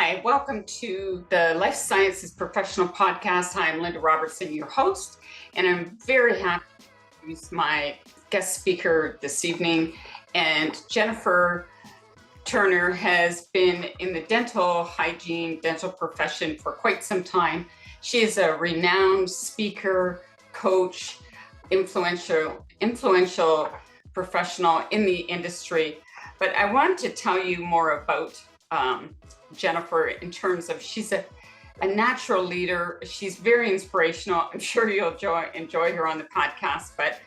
Hi, welcome to the Life Sciences Professional Podcast. Hi, I'm Linda Robertson, your host, and I'm very happy to introduce my guest speaker this evening. And Jennifer Turner has been in the dental hygiene, dental profession for quite some time. She is a renowned speaker, coach, influential professional in the industry. But I wanted to tell you more about Jennifer in terms of she's a natural leader. She's very inspirational. I'm sure you'll enjoy her on the podcast. But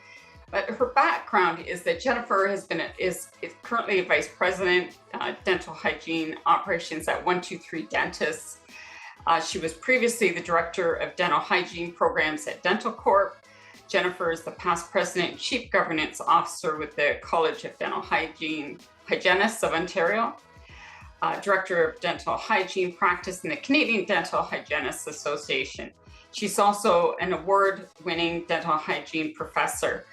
her background is that Jennifer is currently a vice president, dental hygiene operations at 123 Dentists. She was previously the director of dental hygiene programs at Dental Corp. Jennifer is the past president and chief governance officer with the College of Dental Hygienists of Ontario. Director of Dental Hygiene Practice in the Canadian Dental Hygienists Association. She's also an award-winning dental hygiene professor.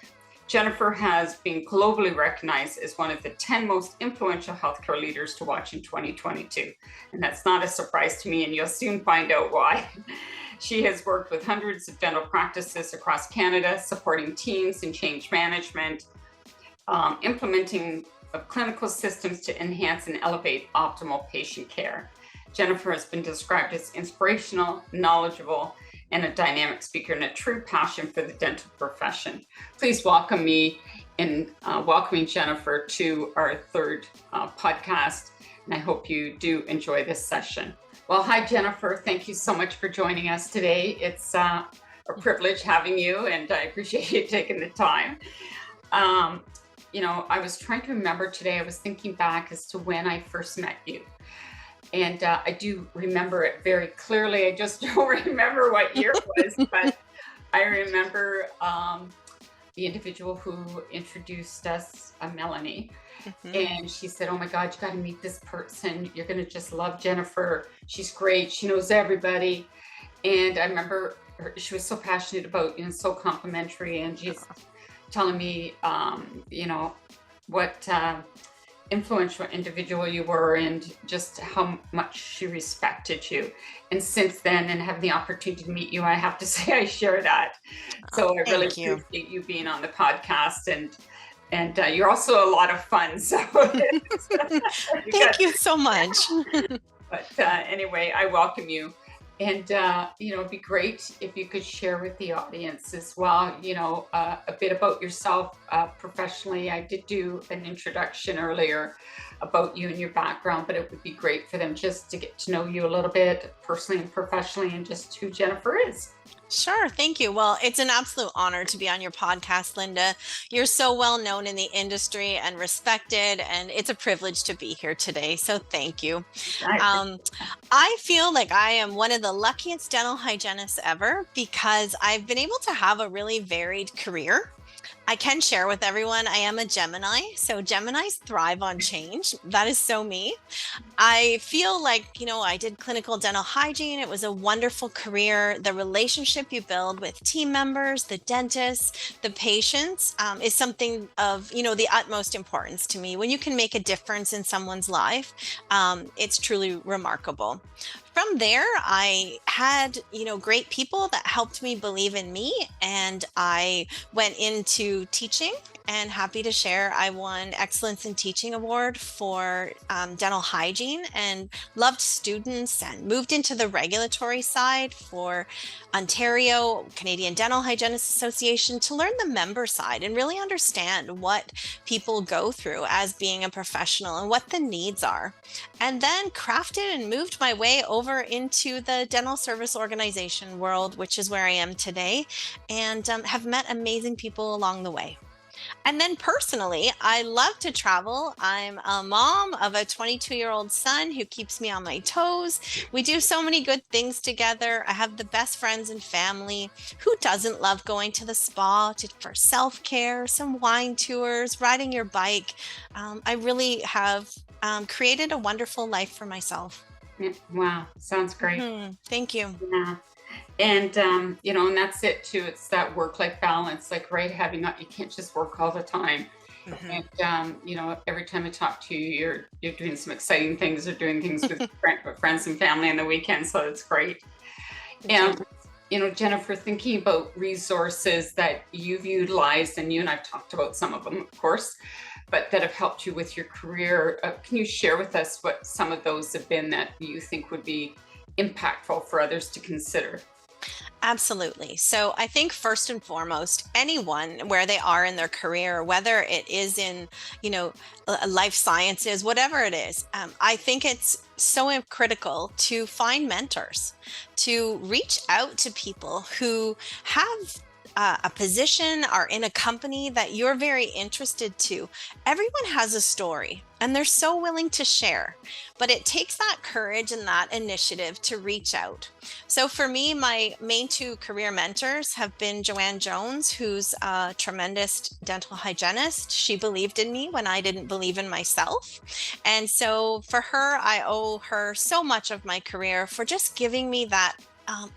Jennifer has been globally recognized as one of the 10 most influential healthcare leaders to watch in 2022. And that's not a surprise to me, and you'll soon find out why. She has worked with hundreds of dental practices across Canada, supporting teams in change management, implementing of clinical systems to enhance and elevate optimal patient care. Jennifer has been described as inspirational, knowledgeable, and a dynamic speaker and a true passion for the dental profession. Please welcome me in welcoming Jennifer to our third podcast, and I hope you do enjoy this session. Well, hi, Jennifer. Thank you so much for joining us today. It's a privilege having you, and I appreciate you taking the time. I was trying to remember today, I was thinking back as to when I first met you. And I do remember it very clearly. I just don't remember what year it was, but I remember the individual who introduced us, Melanie. Mm-hmm. And she said, "Oh my God, you got to meet this person. You're going to just love Jennifer. She's great. She knows everybody." And I remember she was so passionate about, so complimentary, and she's telling me, what influential individual you were and just how much she respected you. And since then, and having the opportunity to meet you, I have to say I share that. So I really appreciate you being on the podcast, and you're also a lot of fun. So thank you so much. But anyway, I welcome you. And, it'd be great if you could share with the audience as well, a bit about yourself professionally. I did do an introduction earlier about you and your background, but it would be great for them just to get to know you a little bit personally and professionally, and just who Jennifer is. Sure. Thank you. Well, it's an absolute honor to be on your podcast, Linda. You're so well known in the industry and respected, and it's a privilege to be here today. So thank you. I feel like I am one of the luckiest dental hygienists ever because I've been able to have a really varied career. I can share with everyone, I am a Gemini. So Geminis thrive on change. That is so me. I feel like, I did clinical dental hygiene. It was a wonderful career. The relationship you build with team members, the dentists, the patients is something of, the utmost importance to me. When you can make a difference in someone's life, it's truly remarkable. From there, I had, great people that helped me believe in me, and I went into teaching, and happy to share, I won Excellence in Teaching Award for dental hygiene, and loved students, and moved into the regulatory side for Ontario Canadian Dental Hygienists Association to learn the member side and really understand what people go through as being a professional and what the needs are. And then crafted and moved my way over into the dental service organization world, which is where I am today, and have met amazing people along the way. And then personally, I love to travel. I'm a mom of a 22-year-old son who keeps me on my toes. We do so many good things together. I have the best friends and family. Who doesn't love going to the spa for self-care, some wine tours, riding your bike? I really have created a wonderful life for myself. Wow. Sounds great. Mm-hmm. Thank you. Yeah. And, and that's it too. It's that work-life balance, like, right. You can't just work all the time. Mhm. And every time I talk to you, you're doing some exciting things, or doing things with friends and family on the weekend. So it's great. Thank you. And Jennifer, thinking about resources that you've utilized, and you and I've talked about some of them, of course, but that have helped you with your career. Can you share with us what some of those have been that you think would be impactful for others to consider? Absolutely. So I think first and foremost, anyone where they are in their career, whether it is in, you know, life sciences, whatever it is, I think it's so critical to find mentors, to reach out to people who have a position, are in a company that you're very interested to. Everyone has a story and they're so willing to share, but it takes that courage and that initiative to reach out. So for me, my main two career mentors have been Joanne Jones, who's a tremendous dental hygienist. She believed in me when I didn't believe in myself. And so for her, I owe her so much of my career for just giving me that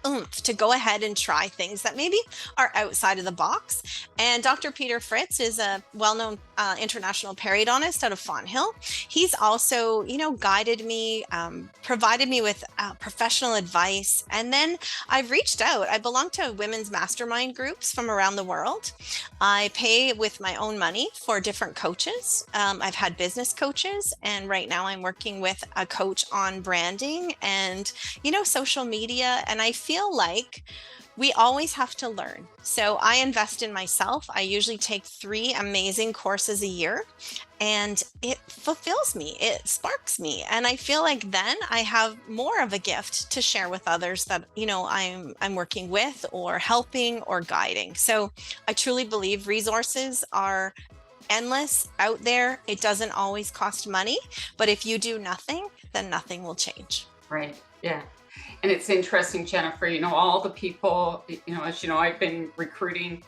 oomph to go ahead and try things that maybe are outside of the box. And Dr. Peter Fritz is a well-known international periodontist out of Fonthill. He's also, guided me, provided me with professional advice. And then I've reached out. I belong to women's mastermind groups from around the world. I pay with my own money for different coaches. I've had business coaches, and right now I'm working with a coach on branding and, social media. And I feel like we always have to learn. So I invest in myself. I usually take 3 amazing courses a year, and it fulfills me. It sparks me. And I feel like then I have more of a gift to share with others that, I'm working with or helping or guiding. So I truly believe resources are endless out there. It doesn't always cost money, but if you do nothing, then nothing will change. Right. Yeah. And it's interesting, Jennifer, all the people, as you know, I've been recruiting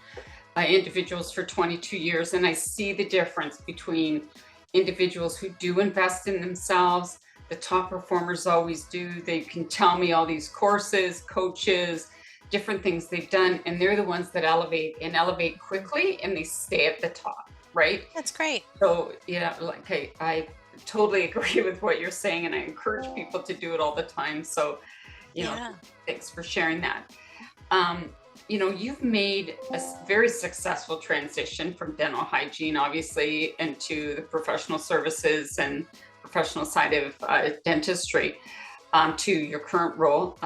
individuals for 22 years, and I see the difference between individuals who do invest in themselves. The top performers always do. They can tell me all these courses, coaches, different things they've done, and they're the ones that elevate quickly, and they stay at the top, right? That's great. So, like I totally agree with what you're saying, and I encourage people to do it all the time. So, Yeah. thanks for sharing that. You've made a very successful transition from dental hygiene, obviously, into the professional services and professional side of dentistry, to your current role,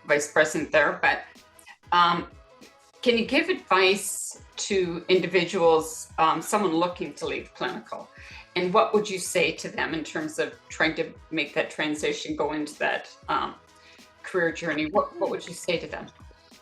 vice president there. But can you give advice to individuals, someone looking to leave clinical? And what would you say to them in terms of trying to make that transition, go into that career journey? What would you say to them?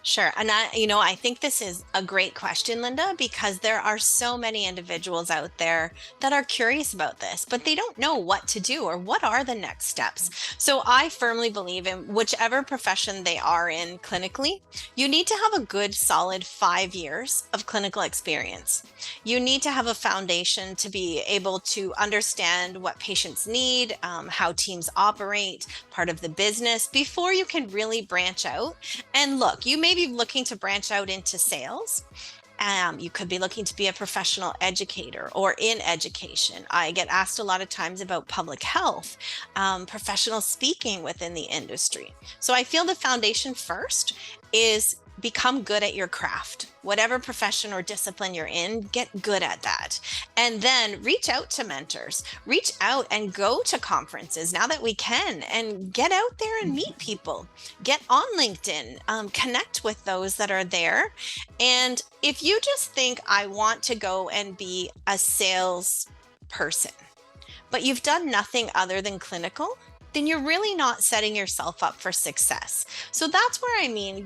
Sure. And I think this is a great question, Linda, because there are so many individuals out there that are curious about this, but they don't know what to do or what are the next steps. So I firmly believe in whichever profession they are in clinically, you need to have a good, solid 5 years of clinical experience. You need to have a foundation to be able to understand what patients need, how teams operate, part of the business, before you can really branch out. And look, you may be looking to branch out into sales. You could be looking to be a professional educator or in education. I get asked a lot of times about public health, professional speaking within the industry. So I feel the foundation first is become good at your craft. Whatever profession or discipline you're in, get good at that. And then reach out to mentors, reach out and go to conferences now that we can, and get out there and meet people. Get on LinkedIn, connect with those that are there. And if you just think, I want to go and be a sales person, but you've done nothing other than clinical, then you're really not setting yourself up for success. So that's where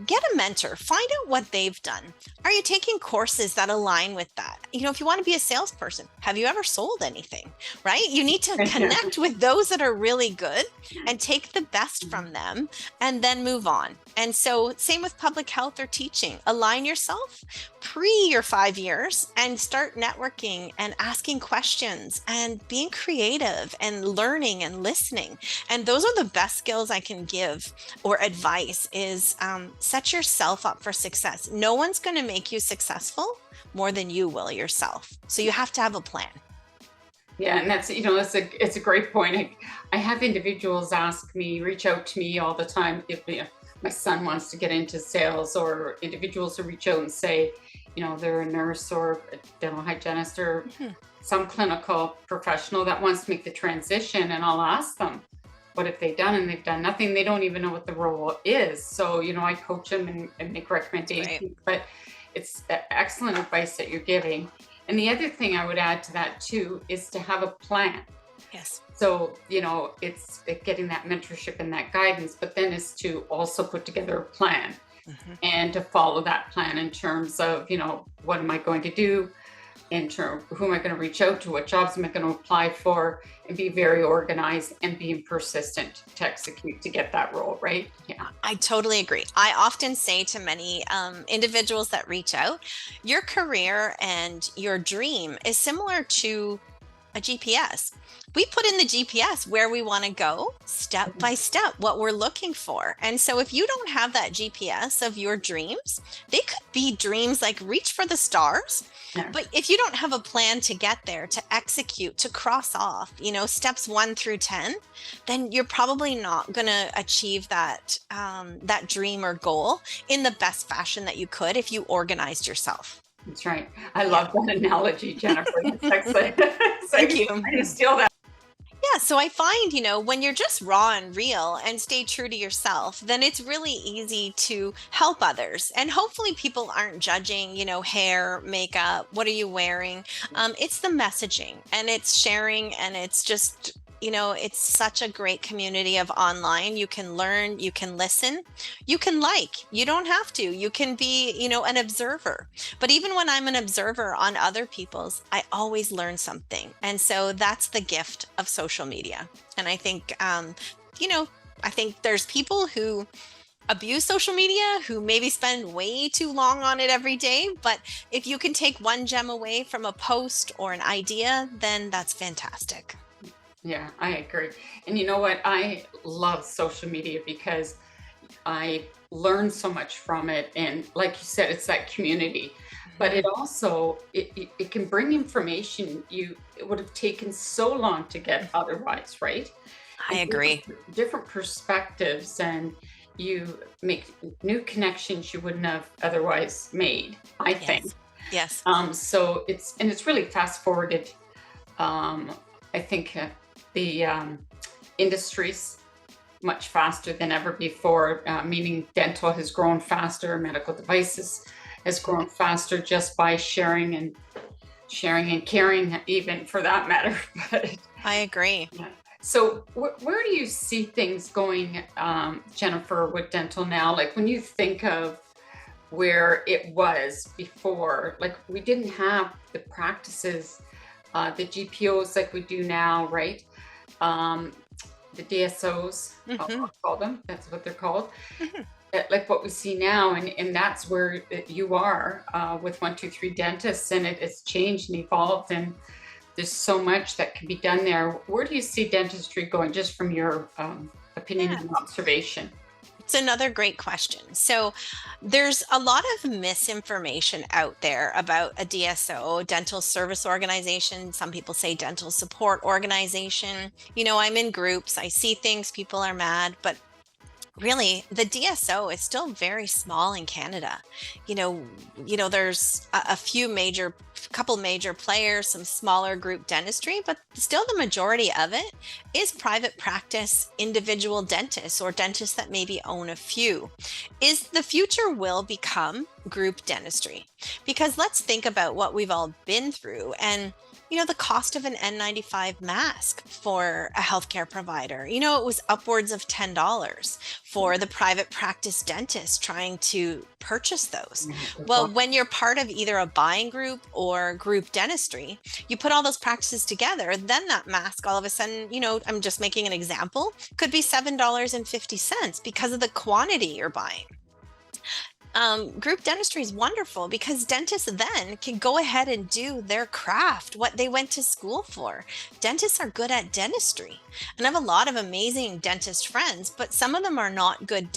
get a mentor, find out what they've done. Are you taking courses that align with that? If you want to be a salesperson, have you ever sold anything, right? You need to connect with those that are really good and take the best from them and then move on. And so same with public health or teaching, align yourself pre your 5 years and start networking and asking questions and being creative and learning and listening. And those are the best skills I can give, or advice is set yourself up for success. No one's going to make you successful more than you will yourself. So you have to have a plan. Yeah, and that's, it's a great point. I have individuals reach out to me all the time if my son wants to get into sales, or individuals who reach out and say, they're a nurse or a dental hygienist or some clinical professional that wants to make the transition. And I'll ask them, what have they done? And they've done nothing. They don't even know what the role is. So, I coach them and make recommendations, Right. but it's excellent advice that you're giving. And the other thing I would add to that too is to have a plan. Yes. So, it's getting that mentorship and that guidance, but then is to also put together a plan and to follow that plan in terms of, what am I going to do? In terms, who am I going to reach out to? What jobs am I going to apply for? And be very organized and being persistent to execute to get that role, right? Yeah. I totally agree. I often say to many individuals that reach out, your career and your dream is similar to a GPS. We put in the GPS where we want to go, step by step, what we're looking for. And so if you don't have that GPS of your dreams, they could be dreams like reach for the stars. Yeah. But if you don't have a plan to get there, to execute, to cross off, steps 1 through 10, then you're probably not going to achieve that that dream or goal in the best fashion that you could if you organized yourself. That's right. I love that analogy, Jennifer. That's excellent. Thank you. I can steal that. Yeah, so I find, when you're just raw and real and stay true to yourself, then it's really easy to help others. And hopefully people aren't judging, hair, makeup, what are you wearing? It's the messaging and it's sharing, and it's just, it's such a great community of online. You can learn, you can listen, you can you don't have to, you can be, an observer. But even when I'm an observer on other people's, I always learn something. And so that's the gift of social media. And I think, I think there's people who abuse social media, who maybe spend way too long on it every day. But if you can take one gem away from a post or an idea, then that's fantastic. Yeah, I agree. And you know what? I love social media because I learn so much from it. And like you said, it's that community, but it also, it can bring information it would have taken so long to get otherwise, right? I agree. Different perspectives, and you make new connections you wouldn't have otherwise made, I think. Yes. So it's really fast forwarded. I think the industry's much faster than ever before, meaning dental has grown faster, medical devices has grown faster just by sharing and caring, even for that matter. But I agree. yeah. So where do you see things going, Jennifer, with dental now? Like when you think of where it was before, like we didn't have the practices, the GPOs like we do now, right? The DSOs, I'll call them, that's what they're called. Like what we see now, and that's where you are with 123 Dentists, and it's changed and evolved, and there's so much that can be done there. Where do you see dentistry going, just from your opinion and observation? It's another great question. So there's a lot of misinformation out there about a DSO, dental service organization. Some people say dental support organization. I'm in groups, I see things, people are mad, but really the DSO is still very small in Canada. There's a couple major players, some smaller group dentistry, but still the majority of it is private practice, individual dentists, or dentists that maybe own a few. The future will become group dentistry, because let's think about what we've all been through, and the cost of an N95 mask for a healthcare provider, it was upwards of $10 for the private practice dentist trying to purchase those. Well, when you're part of either a buying group or group dentistry, you put all those practices together, then that mask all of a sudden, I'm just making an example, could be $7.50 because of the quantity you're buying. Group dentistry is wonderful because dentists then can go ahead and do their craft, what they went to school for. Dentists are good at dentistry, and I have a lot of amazing dentist friends, but some of them are not good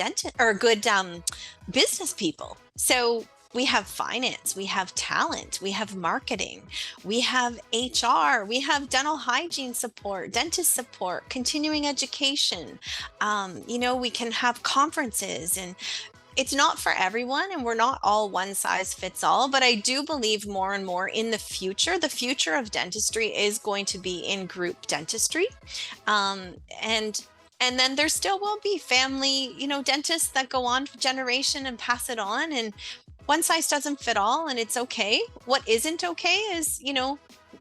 business people. So We have finance, we have talent, we have marketing, we have HR, we have dental hygiene support, dentist support, continuing education. We can have conferences, and it's not for everyone, and we're not all one size fits all, but I do believe more and more in the future of dentistry is going to be in group dentistry. Um, and and then there still will be family, dentists that go on generation and pass it on, and one size doesn't fit all, and it's okay. What isn't okay is,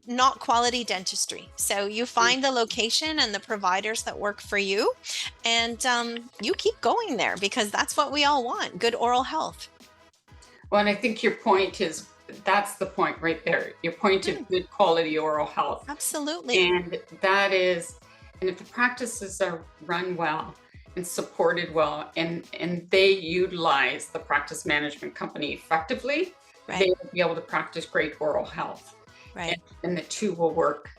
not quality dentistry. So you find the location and the providers that work for you, and you keep going there, because that's what we all want: good oral health. Well, and I think your point is, that's the point right there. Your point of good quality oral health. Absolutely. And that is, and if the practices are run well and supported well, and they utilize the practice management company effectively, Right. they will be able to practice great oral health. Right. And the two will work,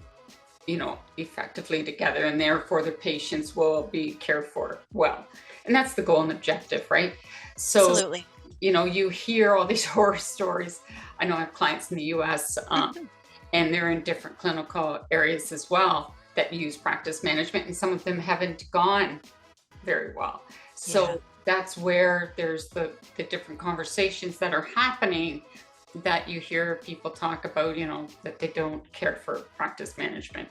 effectively together, and therefore the patients will be cared for well. And that's the goal and objective, right? So, Absolutely. you hear all these horror stories. I know I have clients in the US, and they're in different clinical areas as well that use practice management, and some of them haven't gone very well. So Yeah. that's where there's the different conversations that are happening, that you hear people talk about, that they don't care for practice management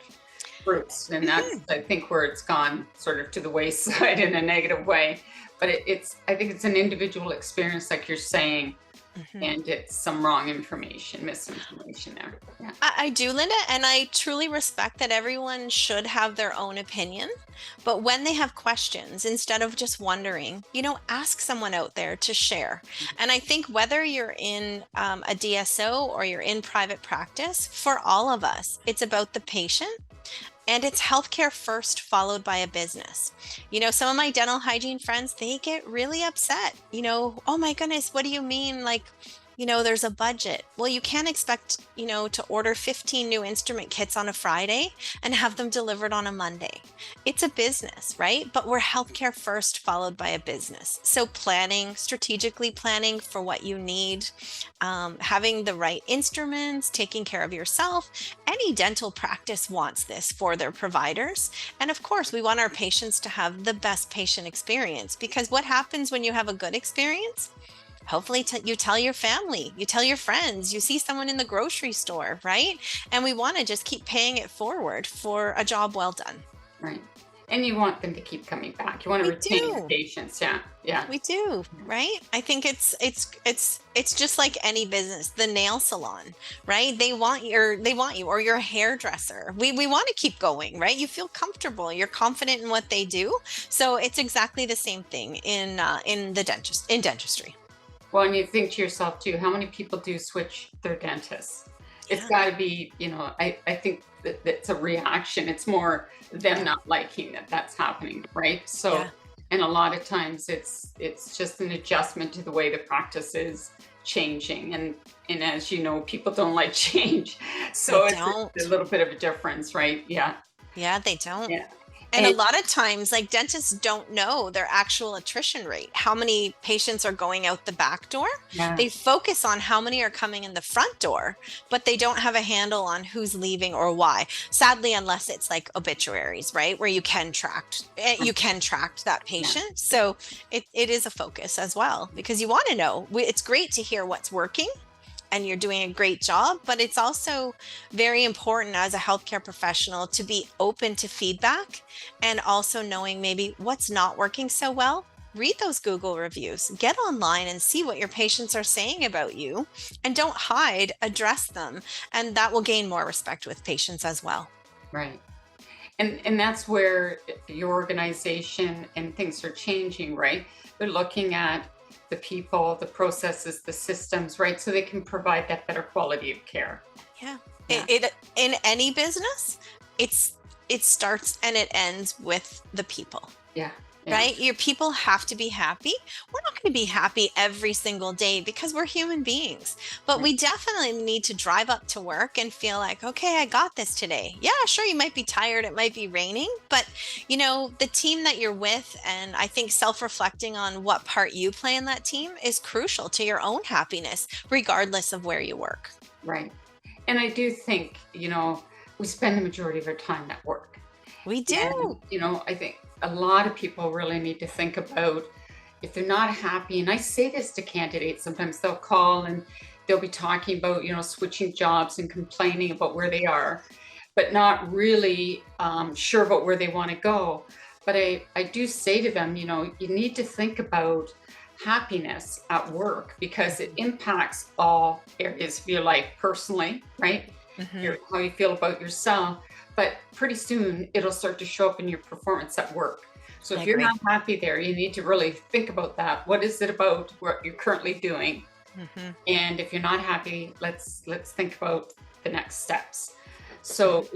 groups. And that's, I think, where it's gone sort of to the wayside in a negative way. But I think it's an individual experience, like you're saying, and it's some wrong information, misinformation there. Yeah. I do, Linda, and I truly respect that everyone should have their own opinion. But when they have questions, instead of just wondering, ask someone out there to share. And I think whether you're in a DSO or you're in private practice, for all of us, it's about the patient. And it's healthcare first, followed by a business. Some of my dental hygiene friends, they get really upset. Oh my goodness, what do you mean? Like, there's a budget. Well, you can't expect, to order 15 new instrument kits on a Friday and have them delivered on a Monday. It's a business, right? But we're healthcare first, followed by a business. So strategically planning for what you need, having the right instruments, taking care of yourself. Any dental practice wants this for their providers. And of course, we want our patients to have the best patient experience, because what happens when you have a good experience? Hopefully you tell your family, you tell your friends, you see someone in the grocery store, right? And we want to just keep paying it forward for a job well done. Right. And you want them to keep coming back. You want to retain your patients. Yeah. Yeah. We do, right? I think it's just like any business, the nail salon, right? They want you, or your hairdresser. We want to keep going, right? You feel comfortable, you're confident in what they do. So it's exactly the same thing in dentistry. Well, and you think to yourself too, how many people do switch their dentists? It's got to be, I think that it's a reaction. It's more them not liking that that's happening, right? So, Yeah. and a lot of times it's just an adjustment to the way the practice is changing. And as you know, people don't like change. So They it's don't. a little bit of a difference, right? Yeah. Yeah, they don't. Yeah. And a lot of times, like, dentists don't know their actual attrition rate, how many patients are going out the back door. Yeah. They focus on how many are coming in the front door, but they don't have a handle on who's leaving or why. Sadly, unless it's like obituaries, right? Where you can track that patient. So it is a focus as well, because you want to know. It's great to hear what's working, and you're doing a great job, but it's also very important as a healthcare professional to be open to feedback, and also knowing maybe what's not working so well. Read those Google reviews, get online and see what your patients are saying about you, and don't hide, address them. And that will gain more respect with patients as well. Right. And that's where your organization and things are changing, right? They're looking at the people, the processes, the systems, right? So they can provide that better quality of care. Yeah. Yeah. It in any business, it starts and it ends with the people. Yeah. Right? Your people have to be happy. We're not going to be happy every single day because we're human beings, but we definitely need to drive up to work and feel like, okay, I got this today. Yeah, sure, you might be tired, it might be raining, but the team that you're with, and I think self-reflecting on what part you play in that team is crucial to your own happiness, regardless of where you work. Right. And I do think, we spend the majority of our time at work. We And, do. I think a lot of people really need to think about if they're not happy. And I say this to candidates, sometimes they'll call and they'll be talking about, switching jobs and complaining about where they are, but not really sure about where they want to go. But I do say to them, you need to think about happiness at work because it impacts all areas of your life personally, right? Mhm. How you feel about yourself, but pretty soon it'll start to show up in your performance at work. So I if you're agree. not happy there, you need to really think about that. What is it about what you're currently doing? Mhm. And if you're not happy, let's think about the next steps. So,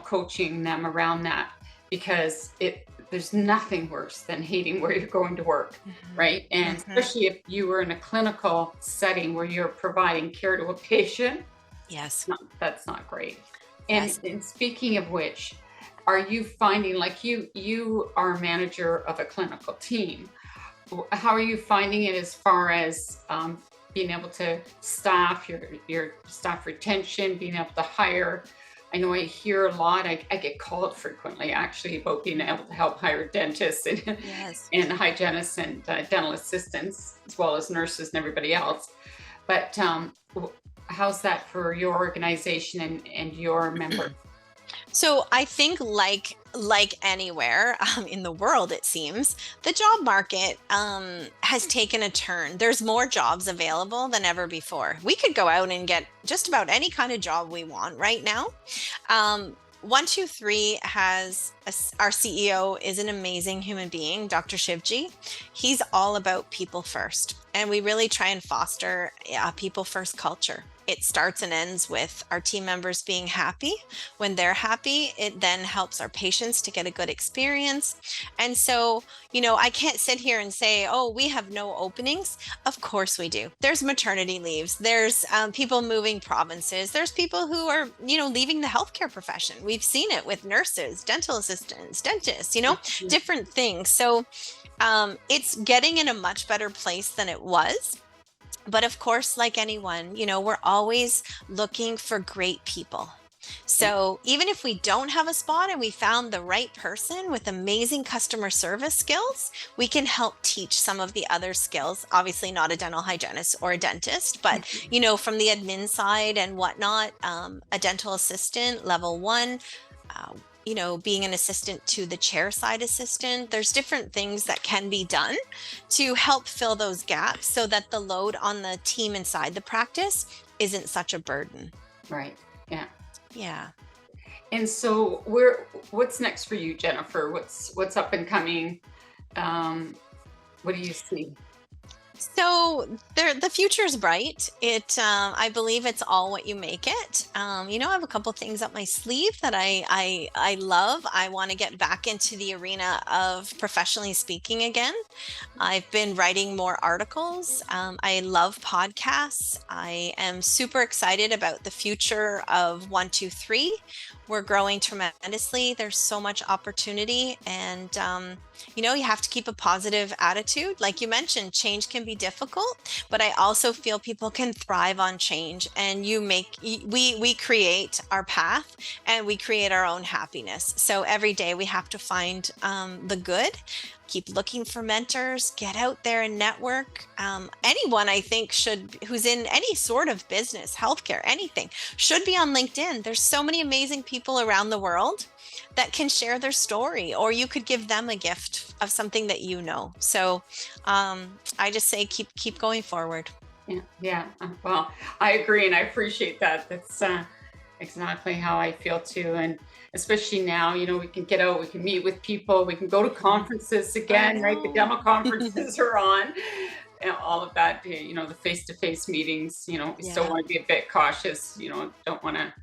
coaching them around that because there's nothing worse than hating where you're going to work, Mhm. right? And Mhm. especially if you were in a clinical setting where you're providing care to a patient, Yes. that's not great. And, Yes. and speaking of which, are you finding like you are a manager of a clinical team? How are you finding it as far as being able to staff your staff retention, being able to hire? I know I hear a lot. I get called frequently actually about being able to help hire dentists and, Yes. and hygienists and dental assistants, as well as nurses and everybody else. But how's that for your organization and your members? So I think like anywhere in the world, it seems the job market has taken a turn. There's more jobs available than ever before. We could go out and get just about any kind of job we want right now. 123 our CEO is an amazing human being, Dr. Shivji. He's all about people first, and we really try and foster a people first culture. It starts and ends with our team members being happy. When they're happy, it then helps our patients to get a good experience. And so, I can't sit here and say, oh, we have no openings. Of course we do. There's maternity leaves. There's people moving provinces. There's people who are, leaving the healthcare profession. We've seen it with nurses, dental assistants, dentists, Yeah. different things. So it's getting in a much better place than it was. But of course, like anyone, we're always looking for great people. So even if we don't have a spot and we found the right person with amazing customer service skills, we can help teach some of the other skills. Obviously, not a dental hygienist or a dentist, but from the admin side and whatnot, a dental assistant, level one. Uh, being an assistant to the chair side assistant, there's different things that can be done to help fill those gaps so that the load on the team inside the practice isn't such a burden. Right. Yeah. Yeah. And so what's next for you, Jennifer? What's up and coming? What do you see? So the future is bright. I believe it's all what you make it. I have a couple things up my sleeve that I love. I want to get back into the arena of professionally speaking again. I've been writing more articles. I love podcasts. I am super excited about the future of 123. We're growing tremendously. There's so much opportunity, and you have to keep a positive attitude. Like you mentioned, change can be difficult, but I also feel people can thrive on change, and we create our path and we create our own happiness. So every day we have to find the good, keep looking for mentors, get out there and network. Anyone I think who's in any sort of business, healthcare, anything, should be on LinkedIn. There's so many amazing people around the world that can share their story, or you could give them a gift of something that So I just say keep going forward. Yeah. Yeah. Well, I agree, and I appreciate that. That's exactly how I feel too. And especially now, we can get out, we can meet with people, we can go to conferences I again, right? The know. demo conferences are on, and all of that. The face-to-face meetings. We still Yeah, want to be a bit cautious. Don't want to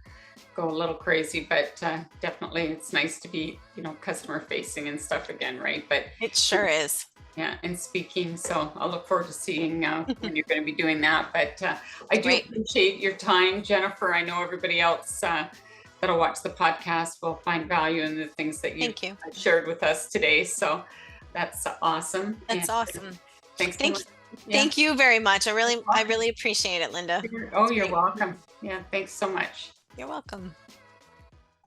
go a little crazy, but definitely it's nice to be, customer facing and stuff again, right? But it sure is. Yeah, and speaking. So I'll look forward to seeing when you're going to be doing that. But I do Great. appreciate your time, Jennifer. I know everybody else that'll watch the podcast will find value in the things that you Thank you. shared with us today. So that's awesome. That's And awesome. thanks so Thank much. you. Yeah. Thank you very much. I really appreciate it, Linda. Oh, It's you're great. welcome. Yeah, thanks so much. You're welcome.